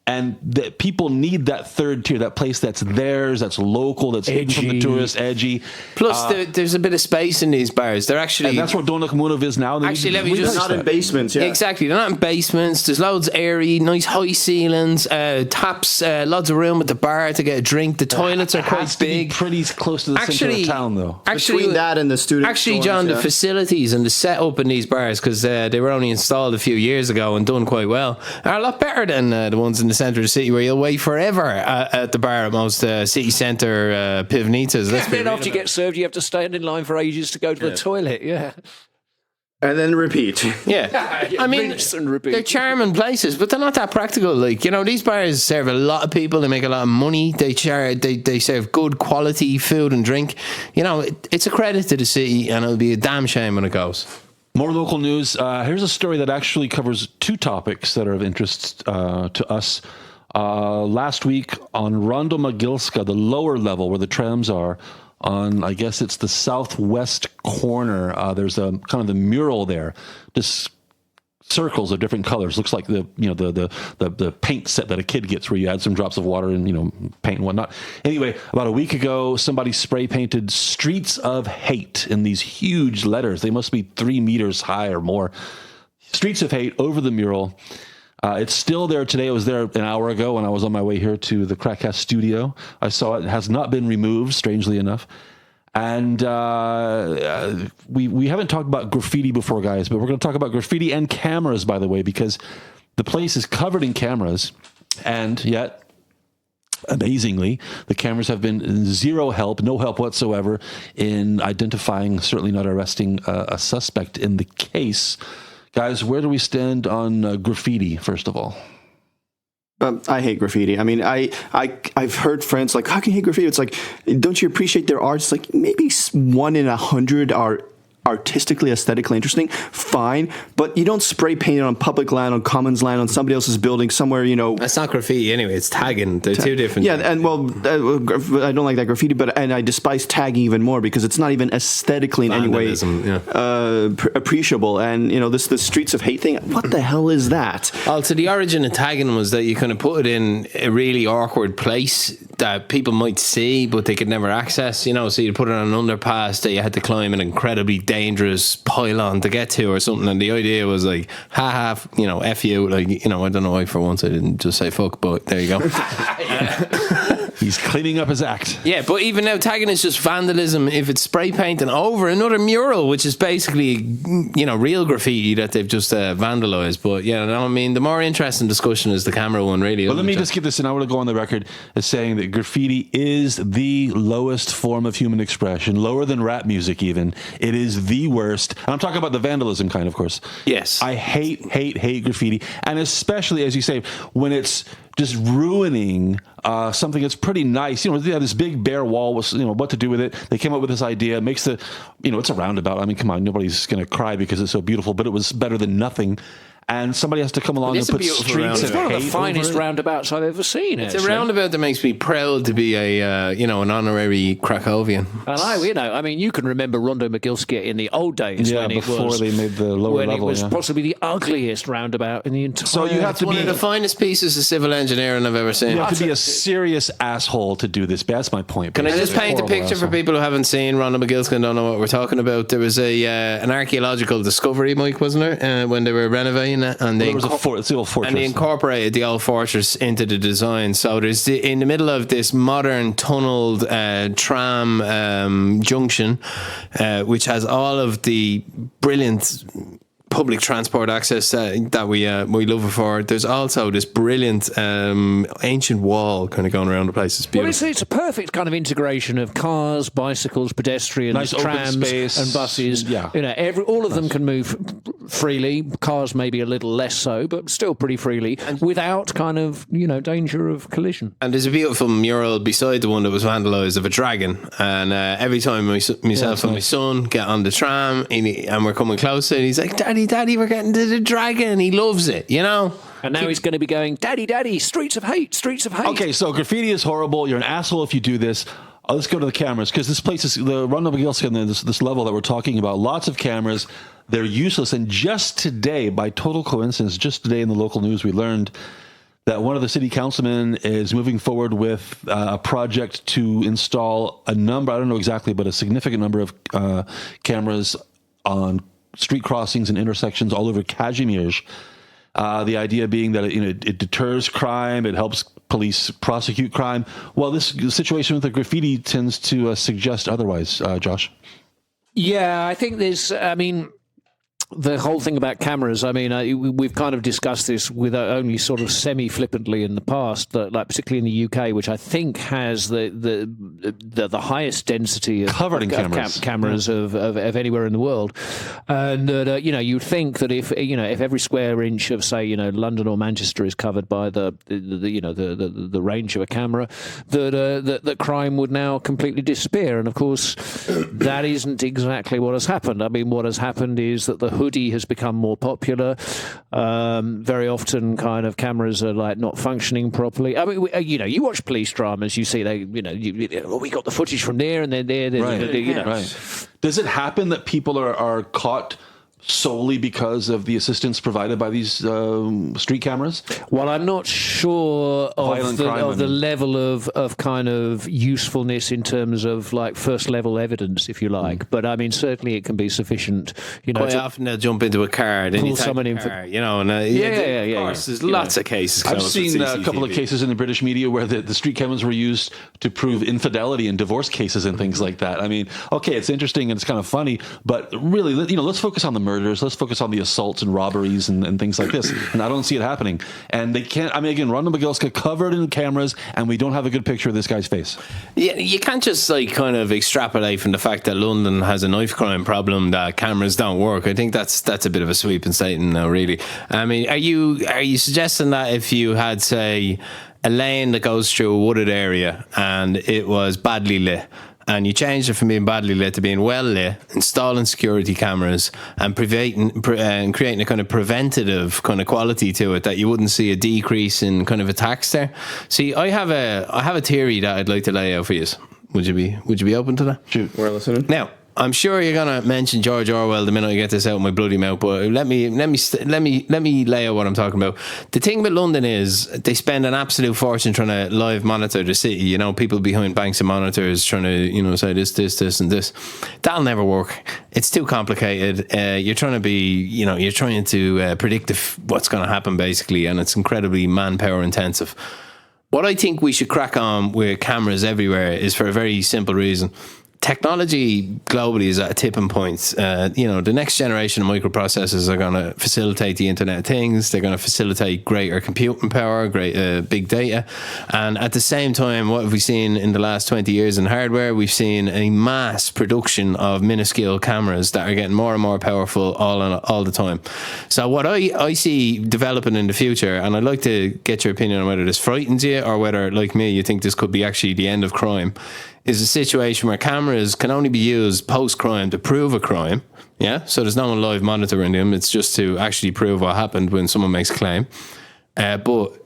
S1: And that people need that third tier, that place that's theirs, that's local, that's hidden from the tourists, edgy.
S3: Plus, there's a bit of space in these bars. They're actually,
S1: and that's what Dolnych Młynów is now.
S3: Actually, let me just
S2: not in basements. Yeah,
S3: exactly. They're not in basements. There's loads airy, nice high ceilings, taps, lots of room at the bar to get a drink. The toilets are quite big.
S1: Pretty close to the center of town, though.
S2: Between that and the student.
S3: Actually, John, the facilities and the setup in these bars, because they were only installed a few years ago and done quite well, are a lot better than the ones in the centre of the city where you'll wait forever at the bar at most city centre pivnitas.
S4: Then after you get served, you have to stand in line for ages to go to the toilet. Yeah.
S2: And then repeat.
S3: Yeah. I mean, they're charming places, but they're not that practical. Like, these bars serve a lot of people. They make a lot of money. They serve good quality food and drink. It's a credit to the city, and it'll be a damn shame when it goes.
S1: More local news. Here's a story that actually covers 2 topics that are of interest to us. Last week on Rondo Mogilska, the lower level where the trams are, on, I guess it's the southwest corner, there's a kind of the mural there, just circles of different colors. Looks like the paint set that a kid gets where you add some drops of water and paint and whatnot. Anyway, about a week ago, somebody spray painted "Streets of Hate" in these huge letters. They must be 3 meters high or more. "Streets of Hate" over the mural. It's still there today. It was there an hour ago when I was on my way here to the KrakCast studio. I saw it. It has not been removed, strangely enough. And we haven't talked about graffiti before, guys, but we're going to talk about graffiti and cameras, by the way, because the place is covered in cameras, and yet, amazingly, the cameras have been zero help, no help whatsoever in identifying, certainly not arresting a suspect in the case. Guys, where do we stand on graffiti, first of all?
S2: I hate graffiti. I mean, I've heard friends like, how can you hate graffiti? It's like, don't you appreciate their art? It's like maybe 1 in 100 are artistically, aesthetically interesting. Fine, but you don't spray paint it on public land, on commons land, on somebody else's building somewhere.
S3: That's not graffiti anyway. It's tagging. They're 2 different.
S2: Yeah, and I don't like that graffiti, and I despise tagging even more because it's not even aesthetically in
S3: Vandalism,
S2: any way appreciable. And this Streets of Hate thing. What the hell is that?
S3: Also, the origin of tagging was that you kind of put it in a really awkward place that people might see, but they could never access. So you put it on an underpass that you had to climb an incredibly dangerous pylon to get to or something, and the idea was like, F you, like, I don't know why for once I didn't just say fuck, but there you go.
S1: He's cleaning up his act.
S3: Yeah, but even now, tagging is just vandalism if it's spray painting over another mural, which is basically, real graffiti that they've just vandalized. But the more interesting discussion is the camera one, really.
S1: But let me just get this in. I want to go on the record as saying that graffiti is the lowest form of human expression, lower than rap music even. It is the worst. And I'm talking about the vandalism kind, of course.
S3: Yes.
S1: I hate graffiti. And especially, as you say, when it's just ruining something that's pretty nice. You know, they had this big bare wall with, you know, what to do with it. They came up with this idea. It makes the, you know, it's a roundabout. I mean, come on, nobody's going to cry because it's so beautiful, but it was better than nothing. And somebody has to come along and put streets.
S4: It's one of the finest roundabouts I've ever seen.
S3: It's a roundabout that makes me proud to be an honorary Crackovian.
S4: And you can remember Rondo Mogilsky in the old days when
S1: before they made the lower level.
S4: It was possibly the ugliest roundabout in the entire.
S1: So you have to be
S3: one of the finest pieces of civil engineering I've ever seen.
S1: You have to be a serious asshole to do this. That's my point.
S3: Can I just paint a picture for people who haven't seen Rondo Mogilsky and don't know what we're talking about? There was an archaeological discovery, Mike, wasn't there, when they were renovating it, and they
S1: it's the old fortress.
S3: And they incorporated the old fortress into the design. So there's in the middle of this modern tunneled tram junction, which has all of the brilliant public transport access that we love it for. There's also this brilliant ancient wall kind of going around the place. It's beautiful.
S4: Well, it's a perfect kind of integration of cars, bicycles, pedestrians,
S1: nice
S4: trams, and buses.
S1: Yeah.
S4: You know, all of them can move freely. Cars maybe a little less so, but still pretty freely, without kind of, you know, danger of collision.
S3: And there's a beautiful mural beside the one that was vandalised of a dragon. And every time myself and my son get on the tram and we're coming closer, and he's like, Daddy, we're getting to the dragon. He loves it, you know?
S4: And now he's going to be going, Daddy, streets of hate.
S1: Okay, so graffiti is horrible. You're an asshole if you do this. Let's go to the cameras, because this place is, the Rondo Mogilsky, and this level that we're talking about, lots of cameras. They're useless. And just today, by total coincidence, just today in the local news, we learned that one of the city councilmen is moving forward with a project to install a number, I don't know exactly, but a significant number of cameras on street crossings and intersections all over Kazimierz. The idea being that it deters crime, it helps police prosecute crime. Well, this situation with the graffiti tends to suggest otherwise, Josh.
S4: Yeah, I think the whole thing about cameras, we've kind of discussed this with only sort of semi-flippantly in the past, that, like, particularly in the UK, which I think has the highest density of cameras of anywhere in the world. And you'd think that if every square inch of, say, London or Manchester is covered by the range of a camera, that crime would now completely disappear. And of course, that isn't exactly what has happened. I mean, what has happened is that the hoodie has become more popular. Very often, kind of cameras are like not functioning properly. I mean, you watch police dramas, you see we got the footage from there and then there.
S1: Right. Does it happen that people are caught solely because of the assistance provided by these street cameras?
S4: Well, I'm not sure of the level of kind of usefulness in terms of like first level evidence, if you like. But I mean, certainly it can be sufficient.
S3: Quite often they'll jump into a car, then you
S4: someone in.
S3: Of course, there's lots of cases.
S1: I've seen a couple of cases in the British media where the street cameras were used to prove infidelity in divorce cases and things like that. I mean, okay, it's interesting and it's kind of funny, but really, let's focus on the murders. Let's focus on the assaults and robberies and things like this. And I don't see it happening. And they can't. I mean, again, Rondo Mogilsky covered in cameras, and we don't have a good picture of this guy's face. Yeah,
S3: you can't just kind of extrapolate from the fact that London has a knife crime problem that cameras don't work. I think that's a bit of a sweeping statement now, really. I mean, are you suggesting that if you had, say, a lane that goes through a wooded area and it was badly lit, and you changed it from being badly lit to being well lit, installing security cameras and creating a kind of preventative kind of quality to it, that you wouldn't see a decrease in kind of attacks there? See, I have a theory that I'd like to lay out for you. Would you be open to that?
S2: Shoot, we're listening.
S3: Now, I'm sure you're gonna mention George Orwell the minute I get this out of my bloody mouth, but let me lay out what I'm talking about. The thing about London is they spend an absolute fortune trying to live monitor the city. People behind banks of monitors trying to say this and this. That'll never work. It's too complicated. You're trying to predict what's going to happen basically, and it's incredibly manpower intensive. What I think we should crack on with cameras everywhere is for a very simple reason. technology globally is at a tipping point. The next generation of microprocessors are going to facilitate the Internet of Things. They're going to facilitate greater computing power, great big data. And at the same time, what have we seen in the last 20 years in hardware? We've seen a mass production of minuscule cameras that are getting more and more powerful all the time. So what I see developing in the future, and I'd like to get your opinion on whether this frightens you or whether, like me, you think this could be actually the end of crime, is a situation where cameras can only be used post-crime to prove a crime. Yeah, so there's no one live monitoring them. It's just to actually prove what happened when someone makes a claim. But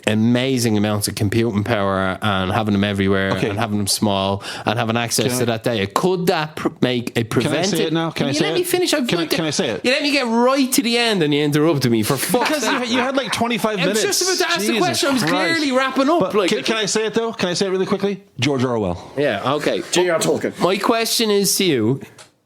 S3: amazing amounts of computing power and having them everywhere and having them small and having access to that data. Could that make a preventive... Can I say
S1: it now? Can I say it?
S3: Let me finish.
S1: Can I say it?
S3: You let me get right to the end and you interrupted me for fuck's sake.
S1: Because you had like 25 minutes.
S3: I was just about to ask the question. I was clearly wrapping up.
S1: But can I say it though? Can I say it really quickly? George Orwell.
S3: Yeah, okay.
S2: J.R. Tolkien.
S3: My question is to you,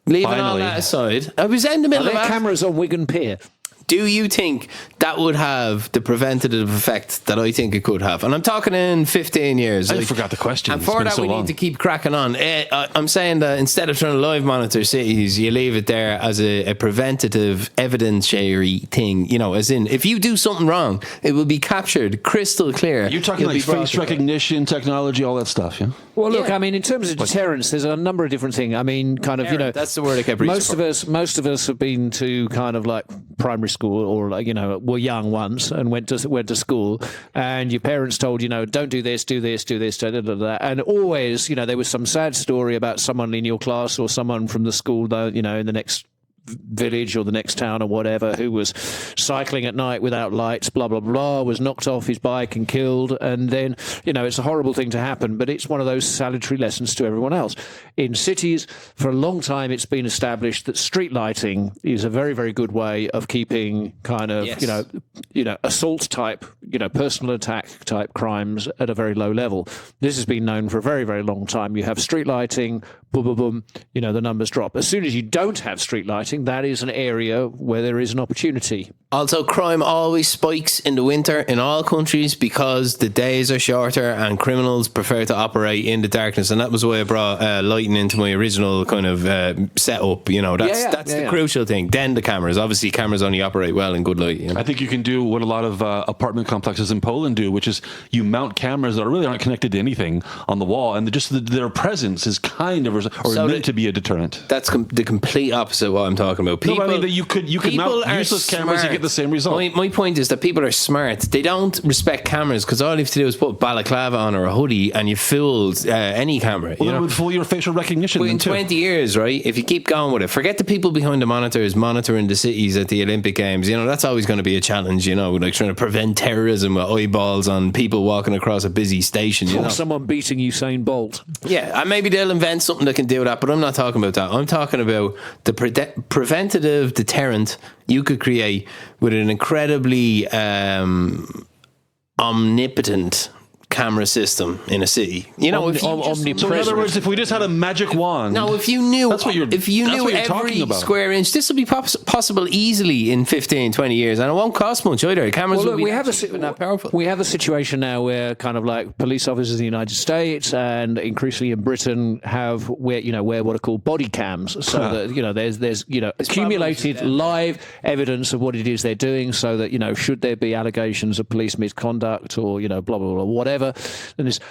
S3: leaving all that aside, I was in the middle of
S4: cameras on Wigan Pier.
S3: Do you think that would have the preventative effect that I think it could have? And I'm talking in 15 years.
S1: I forgot the question.
S3: And for that, we need to keep cracking on. I'm saying that instead of trying to live monitor cities, you leave it there as a preventative, evidentiary thing. As in, if you do something wrong, it will be captured crystal clear.
S1: You're talking like face recognition, technology, all that stuff, yeah?
S4: Well, look, I mean, in terms of deterrence, there's a number of different things. I mean, kind of,
S3: that's the word I kept reaching for.
S4: Most of us have been to kind of like primary school or like, were young once and went to school, and your parents told don't do this, do this, do this, and always there was some sad story about someone in your class or someone from the school in the next village or the next town or whatever who was cycling at night without lights, blah blah blah, was knocked off his bike and killed. And then it's a horrible thing to happen, but it's one of those salutary lessons to everyone else. In cities, for a long time, it's been established that street lighting is a very, very good way of keeping kind of assault type, personal attack type crimes at a very low level. This has been known for a very, very long time. You have street lighting, boom, boom, boom, the numbers drop. As soon as you don't have street lighting, that is an area where there is an opportunity.
S3: Also, crime always spikes in the winter in all countries because the days are shorter and criminals prefer to operate in the darkness. And that was why I brought lighting into my original kind of setup. That's the crucial thing. Then the cameras. Obviously, cameras only operate well in good light.
S1: I think you can do what a lot of apartment complexes in Poland do, which is you mount cameras that really aren't connected to anything on the wall, and just their presence is kind of meant to be a deterrent.
S3: That's the complete opposite of what I'm talking about.
S1: People, I mean, you could mount useless cameras and get the same result.
S3: My point is that people are smart. They don't respect cameras because all you have to do is put a balaclava on or a hoodie and you fooled any camera.
S1: Well, it would fool your facial recognition.
S3: But in 20 years, right, if you keep going with it, forget the people behind the monitors monitoring the cities at the Olympic Games. That's always going to be a challenge, like trying to prevent terrorism with eyeballs on people walking across a busy station.
S4: Or someone beating Usain Bolt.
S3: Yeah, and maybe they'll invent something that can do that, but I'm not talking about that. I'm talking about the preventative deterrent you could create with an incredibly omnipotent camera system in a city.
S4: Omnipresent.
S1: So in other words, if we just had a magic wand.
S3: No, if you knew every square inch, this would be possible easily in 15, 20 years, and it won't cost much either. Cameras will be that powerful.
S4: We have a situation now where kind of like police officers in the United States and increasingly in Britain have wear what are called body cams, so that there's accumulated live evidence of what it is they're doing, so that should there be allegations of police misconduct or blah blah blah whatever.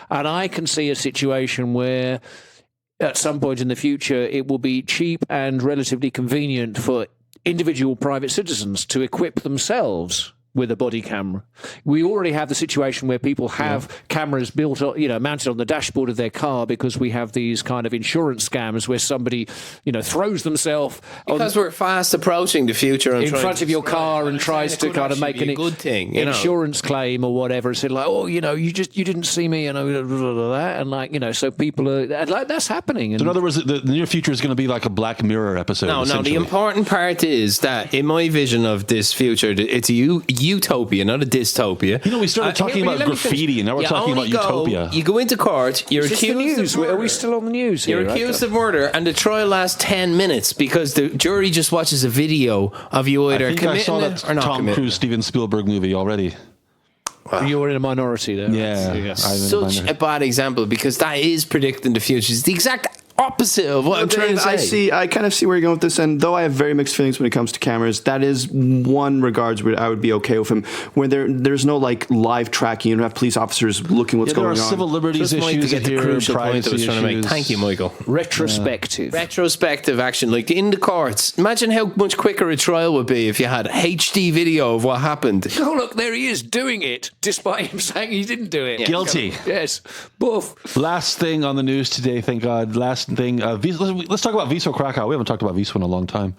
S4: And I can see a situation where at some point in the future it will be cheap and relatively convenient for individual private citizens to equip themselves with a body camera. We already have the situation where people have cameras built, mounted on the dashboard of their car because we have these kind of insurance scams where somebody, throws themselves
S3: because we're fast approaching the future
S4: in front of your car and tries to kind of make an
S3: good thing,
S4: insurance claim or whatever. Said like, you didn't see me, and so people are like that's happening. And
S1: so in other words, the near future is going to be like a Black Mirror episode.
S3: No. The important part is that in my vision of this future, it's a utopia, not a dystopia.
S1: We started talking about graffiti, and now we're talking about utopia.
S3: You go into court, you're accused of murder.
S4: Are we still on the news here?
S3: You're accused of murder, and the trial lasts 10 minutes because the jury just watches a video of you either committing it or not
S1: Tom
S3: committing
S1: Cruise, Steven Spielberg movie already.
S4: Wow. You were in a minority there.
S1: Yeah.
S3: Such a bad example because that is predicting the future. It's the exact opposite of what I'm trying to say.
S2: I kind of see where you're going with this, and though I have very mixed feelings when it comes to cameras, that is one regards where I would be okay with him. Where there's no like live tracking, you don't have police officers looking what's going on.
S1: There are civil liberties
S3: Just Mike
S1: issues
S3: to get the
S1: here,
S3: crucial point I was
S1: privacy
S3: trying to make.
S1: issues.
S3: Thank you, Michael.
S4: Retrospective
S3: Action, like in the courts. Imagine how much quicker a trial would be if you had HD video of what happened.
S4: Oh, look, there he is doing it, despite him saying he didn't do it.
S1: Guilty.
S4: Yes. Boof.
S1: Last thing on the news today, thank God. Last thing, let's talk about Wisła Krakow. We haven't talked about Wisła in a long time.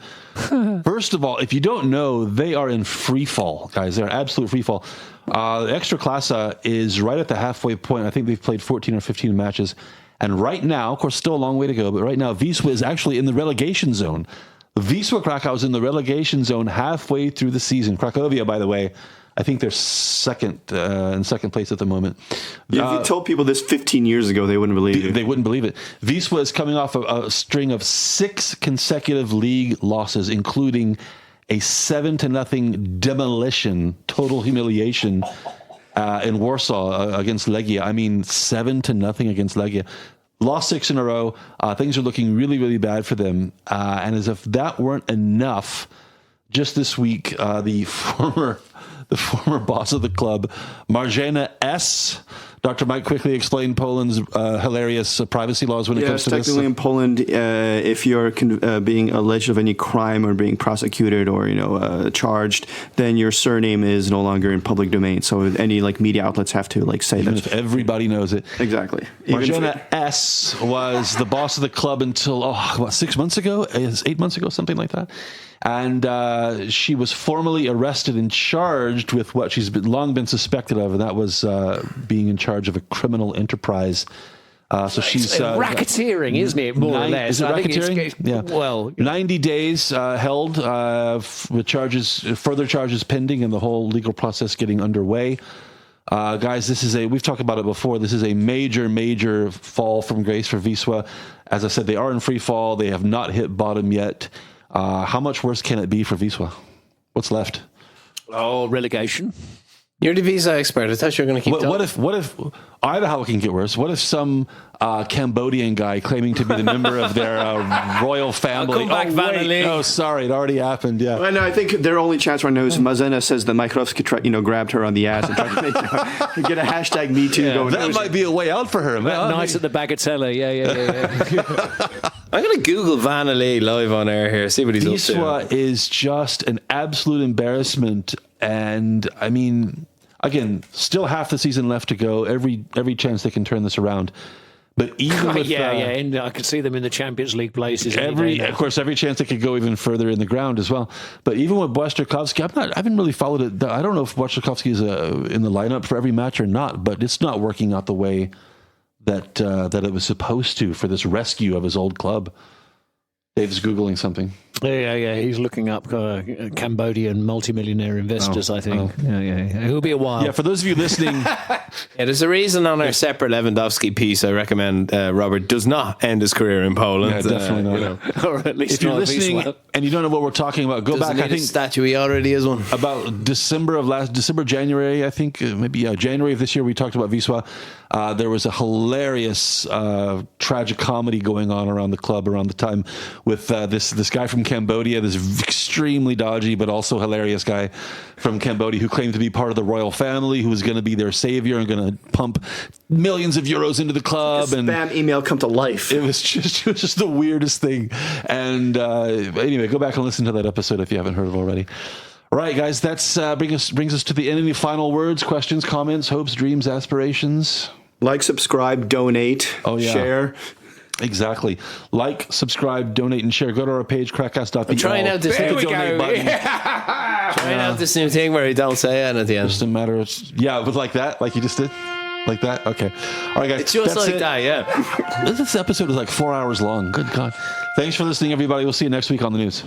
S1: First of all, if you don't know, they are in free fall, guys. They're absolute free fall. Extra Klasa is right at the halfway point. I think they've played 14 or 15 matches. And right now, of course, still a long way to go, but right now, Wisła is actually in the relegation zone. Wisła Krakow is in the relegation zone halfway through the season. Crackovia, by the way, I think they're in second place at the moment.
S2: If you told people this 15 years ago, they wouldn't believe you.
S1: They wouldn't believe it. Wisła is coming off a string of 6 consecutive league losses, including a 7-0 demolition, total humiliation in Warsaw against Legia. I mean, 7-0 against Legia. Lost 6 in a row. Things are looking really, really bad for them. And as if that weren't enough, just this week, the former boss of the club, Marjana S. Dr. Mike quickly explained Poland's hilarious privacy laws when it comes to this.
S2: Technically in Poland, if you're being alleged of any crime or being prosecuted or charged, then your surname is no longer in public domain. So any like media outlets have to like say
S1: Even
S2: that.
S1: if everybody knows it.
S2: Exactly.
S1: Marjana S. was the boss of the club until, about 6 months ago? 8 months ago, something like that. And she was formally arrested and charged with what she's long been suspected of, and that was being in charge of a criminal enterprise. So she's
S4: racketeering, isn't it? More or less.
S1: Is it racketeering? Yeah.
S4: Well,
S1: 90 days held with further charges pending, and the whole legal process getting underway. Guys, we've talked about it before. This is a major, major fall from grace for Wisła. As I said, they are in free fall. They have not hit bottom yet. How much worse can it be for Wisła? What's left?
S4: Relegation.
S3: You're the visa expert. I thought you were going to keep
S1: what if I know how it can get worse. What if some Cambodian guy claiming to be the member of their royal family?
S3: Come back, Vanity.
S1: Oh, sorry, it already happened. Yeah.
S2: Well, no, I think their only chance right now is Mazena says that Majchrowski grabbed her on the ass and tried to get a hashtag Me Too going.
S1: That might be a way out for her.
S4: Night at the Bagatelle. Yeah.
S3: I'm going to Google Vanity live on air here, see what he's up to.
S1: Wisła is just an absolute embarrassment. And I mean, again, still half the season left to go. Every chance they can turn this around. But even with
S4: and I could see them in the Champions League places.
S1: Of course, every chance they could go even further in the ground as well. But even with Błaszczykowski, I haven't really followed it. I don't know if Błaszczykowski is in the lineup for every match or not. But it's not working out the way that it was supposed to for this rescue of his old club. Dave's Googling something.
S4: Yeah. He's looking up Cambodian multimillionaire investors, I think. Yeah. It'll be a while.
S1: Yeah, for those of you listening.
S3: There's a reason on our separate Lewandowski piece I recommend Robert does not end his career in Poland.
S1: Yeah, definitely not.
S4: Or at least
S1: if you're listening and you don't know what we're talking about, go back. I think
S3: statue he already is one.
S1: About January, I think, January of this year, we talked about Wisła. There was a hilarious tragic comedy going on around the club around the time with this guy from Cambodia, this extremely dodgy but also hilarious guy from Cambodia who claimed to be part of the royal family, who was going to be their savior and going to pump millions of euros into the club.
S2: And spam email come to life.
S1: It was just the weirdest thing. And anyway, go back and listen to that episode if you haven't heard it already. All right, guys, that's brings us to the end. Any final words, questions, comments, hopes, dreams, aspirations?
S2: Like, subscribe, donate, share.
S1: Exactly. Like, subscribe, donate, and share. Go to our page, KrakCast.be.
S3: I'm trying out this new trying out this new thing where you don't say it at the end.
S1: Just a matter of but like that, like you just did. Like that? Okay. All right, guys.
S3: It's just like that, yeah.
S1: This episode is like 4 hours long. Good God. Thanks for listening, everybody. We'll see you next week on the news.